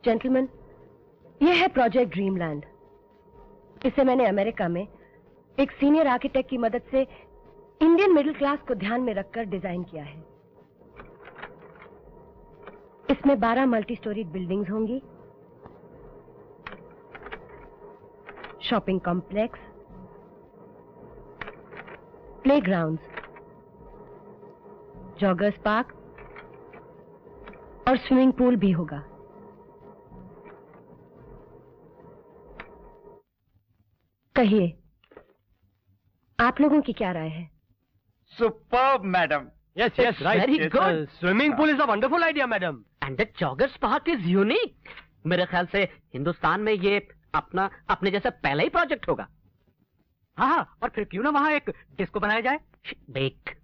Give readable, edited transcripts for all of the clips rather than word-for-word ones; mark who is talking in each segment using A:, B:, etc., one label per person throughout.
A: Gentleman, यह है project dreamland. इसे मैंने अमेरिका में एक सीनियर आर्किटेक्ट की मदद से इंडियन मिडिल क्लास को ध्यान में रखकर डिजाइन किया है। इसमें 12 मल्टी स्टोरी बिल्डिंग्स होंगी, shopping complex, playgrounds, joggers park और स्विमिंग पूल भी होगा। कहिए, आप लोगों की क्या राय है?
B: Superb madam.
C: Yes, yes, right.
D: Very good.
C: Swimming pool is a wonderful idea, madam.
D: And the joggers park is unique. मेरे ख्याल से हिंदुस्तान में ये अपने जैसा पहला ही प्रोजेक्ट होगा।
C: हाँ, और फिर क्यों ना वहाँ एक डिस्को बनाया जाए?
D: देख,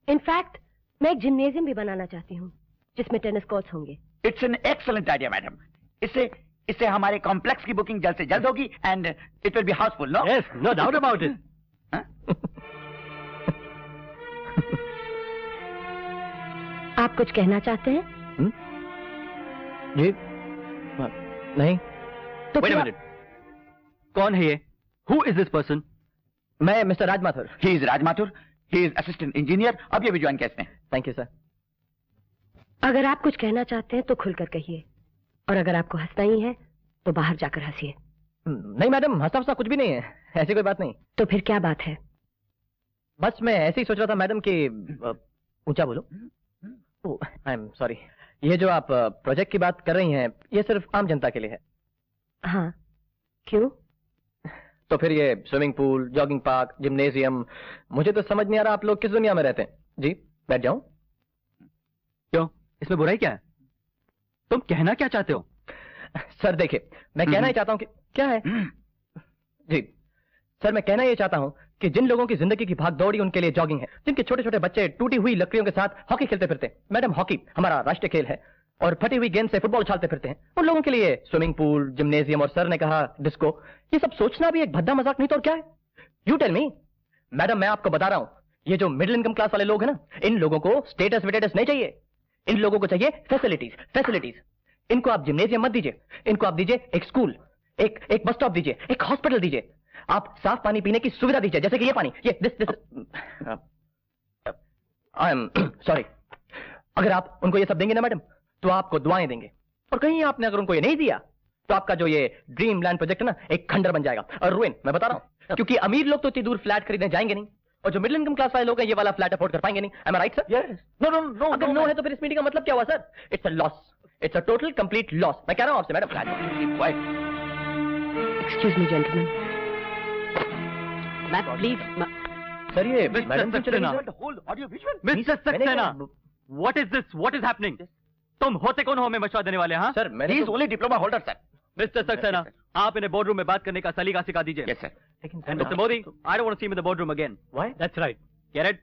A: इनफैक्ट मैं एक जिम्नेजियम भी बनाना चाहती हूँ जिसमें टेनिस कोर्ट्स होंगे।
B: It's an excellent idea madam. इससे हमारे कॉम्प्लेक्स की बुकिंग जल्द से जल्द होगी and it will be housefull, no?
C: Yes, no doubt about it.
A: आप कुछ कहना चाहते हैं?
C: जी? नहीं।
A: तो
C: Wait a minute. कौन है ये? Who is this person? मैं mister Raj Mathur.
B: He is Raj Mathur, he is assistant engineer. अब ये भी ज्वाइन कैसे हैं?
C: Thank you sir.
A: अगर आप कुछ कहना चाहते हैं तो खुलकर कहिए, और अगर आपको हंसना ही है तो बाहर जाकर हंसिए।
C: नहीं मैडम, हंसना वसना कुछ भी नहीं है, ऐसी कोई बात नहीं।
A: तो फिर क्या बात है?
C: बस मैं ऐसे ही सोच रहा था मैडम कि ऊंचा बोलो। आई एम सॉरी, ये जो आप प्रोजेक्ट की बात कर रही हैं ये सिर्फ आम जनता के लिए है।
A: हाँ, क्यों?
C: तो फिर ये swimming pool, jogging park, gymnasium, मुझे तो समझ नहीं आ रहा आप लोग किस दुनिया में रहते हैं। जी बैठ जाऊं? क्यों, इसमें बुराई क्या है? तुम कहना क्या चाहते हो? सर देखिए, मैं कहना ही चाहता हूं कि क्या है जी सर, मैं कहना ये चाहता हूं कि जिन लोगों की जिंदगी की भाग दौड़ी उनके लिए जॉगिंग है, जिनके छोटे छोटे बच्चे टूटी हुई लकड़ियों के साथ हॉकी खेलते फिरते, मैडम हॉकी हमारा राष्ट्रीय खेल है, और फटी हुई गेंद से फुटबॉल उछालते फिरते हैं, उन लोगों के लिए स्विमिंग पूल, जिम्नेजियम और सर ने कहा डिस्को, ये सब सोचना भी एक भद्दा मजाक नहीं तो और क्या है? You tell me. मैडम मैं आपको बता रहा हूं, ये जो मिडिल इनकम क्लास वाले लोग हैं ना, इन लोगों को स्टेटस वेटेटस नहीं चाहिए, इन लोगों को चाहिए फैसिलिटीज। इनको आप जिम्नेजियम मत दीजिए, इनको आप दीजिए एक स्कूल, एक बस स्टॉप दीजिए, एक हॉस्पिटल दीजिए, आप साफ पानी पीने की सुविधा दीजिए, जैसे कि ये पानी, ये दिस आई एम सॉरी। अगर आप उनको ये सब देंगे ना मैडम, तो आपको दुआएं देंगे, और कहीं आपने अगर उनको ये नहीं दिया तो आपका जो ये ड्रीम लैंड प्रोजेक्ट है ना, एक खंडर बन जाएगा और रुइन। मैं बता रहा हूं, क्योंकि अमीर लोग तो इतनी दूर फ्लैट खरीदने जाएंगे नहीं, और जो मिडिल इनकम क्लास वाले लोग हैं ये वाला फ्लैट अफोर्ड कर पाएंगे नहीं। एम आई राइट सर? यस। नो अगर नो है तो फिर इस मीटिंग का मतलब क्या हुआ sir? It's a loss, it's a total complete loss. मैं कह रहा हूं आपसे मैडम।
A: Excuse me gentleman.
D: मैं प्लीज
C: सर ये
B: madam
C: mister Saxena, what is this, what is happening? तुम होते कौन हो हमें मशवरा देने वाले? हाँ
B: sir, he is only diploma holder sir.
C: Mister Saxena, आप इन्हें बोर्ड रूम में बात करने का सलीका सिखा दीजिए।
B: Yes sir.
C: And Mr. Modi, I don't want to see him in the boardroom again. Why? That's right. Get it?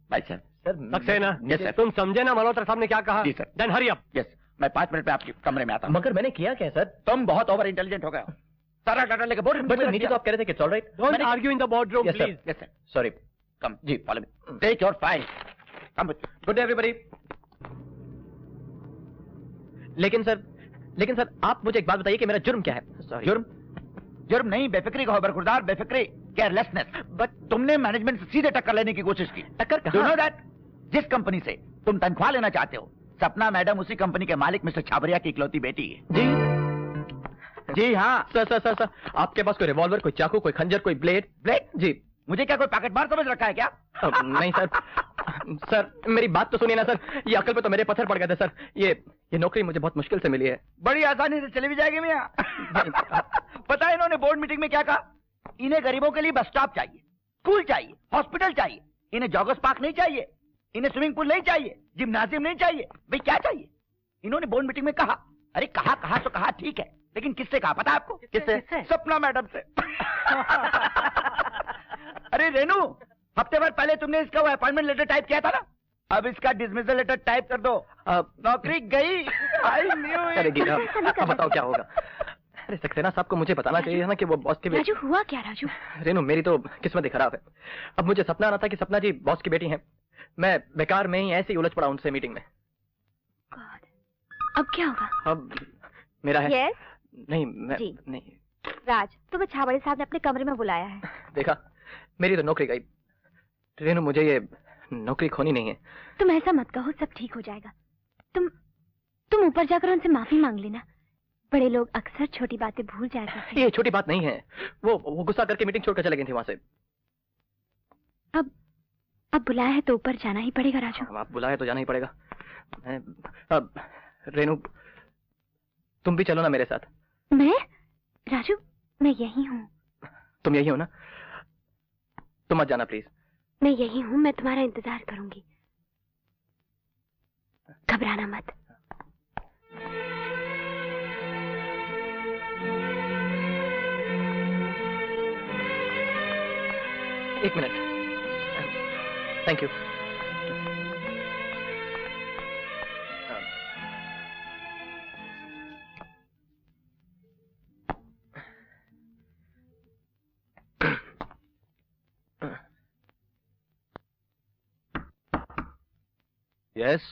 B: Bye sir.
C: Saxena,
B: Yes, sir.
C: तुम समझे ना मल्होत्रा साहब ने क्या कहा?
B: जी, sir.
C: Then hurry up.
B: Yes, मैं 5 मिनट में आपके कमरे में आता हूँ।
C: मगर मैंने किया क्या सर?
B: तुम बहुत ओवर इंटेलिजेंट हो गए हो। सारा डाटा लेके बोर्ड
C: बट नीचे तो आप कह रहे थे कि it's all right. Don't argue in the boardroom,
B: Yes, sir.
C: please.
B: Yes, sir.
C: Sorry.
B: Come, जी, follow me. Take your file. Come with me.
C: Good day, everybody. लेकिन सर आप मुझे एक बात बताइए कि मेरा जुर्म क्या है?
B: जुर्म नहीं, बेफिक्री का हो बरखुरदार, बेफिक्री, केयरलेसनेस। बट तुमने मैनेजमेंट से सीधे टक्कर लेने की कोशिश की।
C: टक्कर कहाँ?
B: You know that? जिस कंपनी से तुम तनख्वाह लेना चाहते हो, सपना मैडम उसी कंपनी के मालिक मिस्टर छाबरिया की इकलौती बेटी है। जी हाँ।
C: सर आपके पास कोई रिवॉल्वर, कोई चाकू, कोई खंजर, कोई ब्लेड? जी।
B: मुझे क्या कोई पैकेट मार समझ रखा है क्या?
C: नहीं सर मेरी बात तो सुनिए ना सर, ये अकल पे तो मेरे पत्थर पड़ गए थे सर। ये नौकरी मुझे बहुत मुश्किल से मिली है।
B: बड़ी आसानी से चली भी जाएगी मियां। पता है इन्होंने बोर्ड मीटिंग में क्या कहा? इन्हें गरीबों के लिए बस स्टॉप चाहिए, स्कूल चाहिए, हॉस्पिटल चाहिए, इन्हें जॉगर्स पार्क नहीं चाहिए, इन्हें स्विमिंग पूल नहीं चाहिए, जिम्नाजियम नहीं चाहिए। भाई क्या चाहिए? इन्होंने बोर्ड मीटिंग में कहा। अरे कहा तो कहा ठीक है, लेकिन किससे कहा पता है आपको?
C: किससे?
B: सपना मैडम से। अरे रेनू, हफ्ते भर पहले तुमने इसका वो अपॉइंटमेंट लेटर टाइप किया था ना, अब इसका डिसमिसल लेटर टाइप कर दो। नौकरी गई। I knew.
C: अब बताओ क्या होगा? अरे सक्सेना साहब को मुझे बताना चाहिए ना कि वो बॉस की बेटी।
A: राजू हुआ क्या? राजू
C: रेनू, मेरी तो किस्मत ही खराब है। अब मुझे सपना आना था कि सपना जी बॉस की बेटी हैं, मैं बेकार में ही ऐसे ही उलझ पड़ा उनसे मीटिंग में।
A: God. अब क्या होगा?
C: अब मेरा है?
E: यस।
C: नहीं मैं
E: जी।
C: नहीं।
E: राज, तुम्हें छाबड़े साहब ने अपने कमरे में बुलाया है।
C: देखा, मेरी तो नौकरी गई। रेनू, मुझे ये नौकरी खोनी नहीं है।
E: तुम ऐसा मत कहो, सब ठीक हो जाएगा। तुम ऊपर जाकर उनसे माफी मांग लेना। बड़े लोग अक्सर छोटी बातें भूल जाया करते हैं।
C: ये छोटी बात नहीं है। वो गुस्सा करके मीटिंग छोड़कर चले गई थी वहां से।
E: अब बुलाया है तो ऊपर जाना ही पड़ेगा राजू।
C: आप बुलाए तो जाना ही पड़ेगा। अब रेनू, तुम भी चलो ना मेरे साथ।
E: मैं? राजू, मैं यही हूँ।
C: तुम यही हो ना? तुम मत जाना प्लीज।
E: मैं यही हूँ, मैं तुम्हारा इंतजार करूंगी। घबराना मत।
C: एक minute. Thank you.
F: Yes.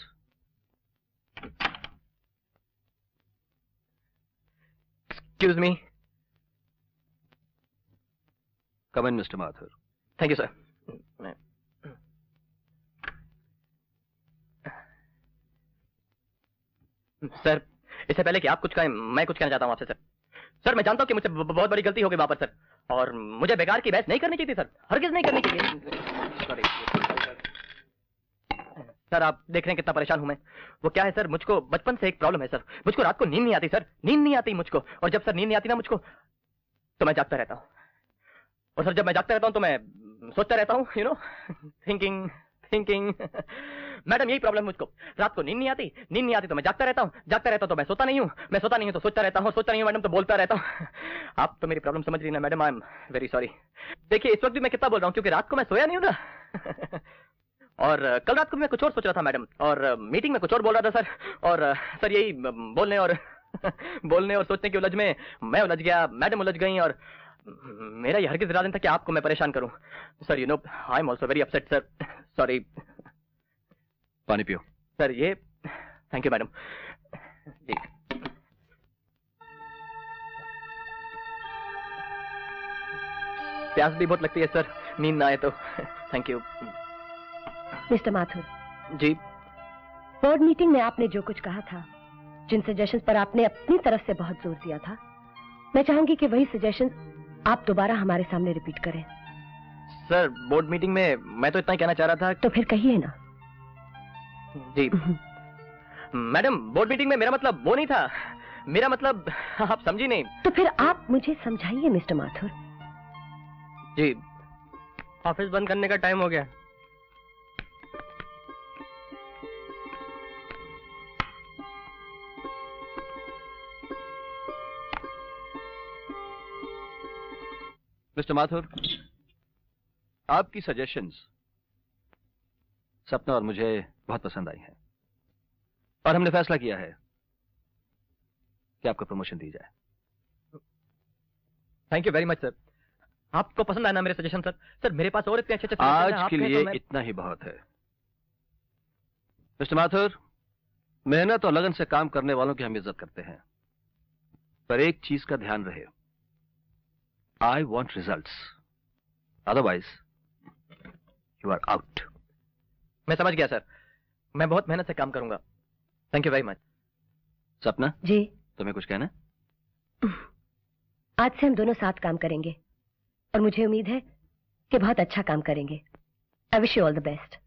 C: Excuse me.
F: Come in, Mr. Mathur.
C: Thank you sir. Sir, इससे पहले कि आप कुछ कहें, मैं कुछ कहना चाहता हूं आपसे सर। सर, मैं जानता हूं कि मुझसे बहुत बड़ी गलती हो गई वहां पर सर, और मुझे बेकार की बहस नहीं करनी चाहिए थी सर, हरगिज नहीं करनी चाहिए। सॉरी सर, आप देख रहे हैं कितना परेशान हूं मैं। वो क्या है सर, मुझको बचपन से एक प्रॉब्लम है सर, मुझको रात को नींद नहीं आती सर, नींद नहीं आती मुझको, और जब सर नींद नहीं आती ना मुझको, तो मैं जागता रहता हूं। और सर, जब मैं जागता रहता हूं तो मैं सोचता रहता हूं, थिंकिंग। मैडम, यही प्रॉब्लम है मुझको, रात को नींद नहीं आती तो मैं जागता रहता हूं तो मैं सोता नहीं हूं तो सोचता नहीं हूं मैडम तो बोलता रहता हूं। आप तो मेरी प्रॉब्लम समझ रही ना madam, I am very sorry. देखिए, इस वक्त भी मैं कितना बोल रहा हूं क्योंकि रात को मैं सोया नहीं हूं ना। और कल रात को मैं कुछ और सोच रहा था मैडम, और मीटिंग में कुछ और बोल रहा था सर, और सर यही बोलने और सोचने की उलझ में मैं उलझ गया, मैडम उलझ गई, और मेरा ये हरगिज़ इरादा नहीं था कि आपको मैं परेशान करूं sir. I am also very upset sir, sorry.
F: पानी पियो।
C: सर ये, थैंक यू मैडम जी। प्यास भी बहुत लगती है सर, नींद ना आए तो। Thank you.
A: Mister Mathur
C: ji.
A: Board meeting में आपने जो कुछ कहा था, जिन सजेशंस पर आपने अपनी तरफ से बहुत जोर दिया था, मैं चाहूंगी कि वही सजेशंस आप दोबारा हमारे सामने रिपीट करें।
C: सर, बोर्ड मीटिंग में मैं तो इतना ही कहना चाह रहा था।
A: तो फिर कहिए ना।
C: जी मैडम, बोर्ड मीटिंग में मेरा मतलब वो नहीं था, मेरा मतलब आप समझी नहीं।
A: तो फिर आप मुझे समझाइए मिस्टर माथुर।
C: जी, ऑफिस बंद करने का टाइम हो गया।
F: मिस्टर माथुर, आपकी सजेशंस सपना और मुझे बहुत पसंद आई हैं, और हमने फैसला किया है कि आपको प्रमोशन दी जाए।
C: Thank you very much sir. आपको पसंद आया ना मेरे सजेशन सर? सर, मेरे पास और इतने अच्छे
F: आज के लिए इतना ही बहुत है। मिस्टर माथुर, मेहनत और लगन से काम करने वालों की हम इज्जत करते हैं, पर एक चीज का ध्यान रहे, I want results. Otherwise, you are out.
C: मैं समझ गया सर, मैं बहुत मेहनत से काम करूंगा। Thank you very much.
F: सपना
A: जी।
F: तुम्हें कुछ कहना?
A: आज से हम दोनों साथ काम करेंगे, और मुझे उम्मीद है कि बहुत अच्छा काम करेंगे। I wish you all the best.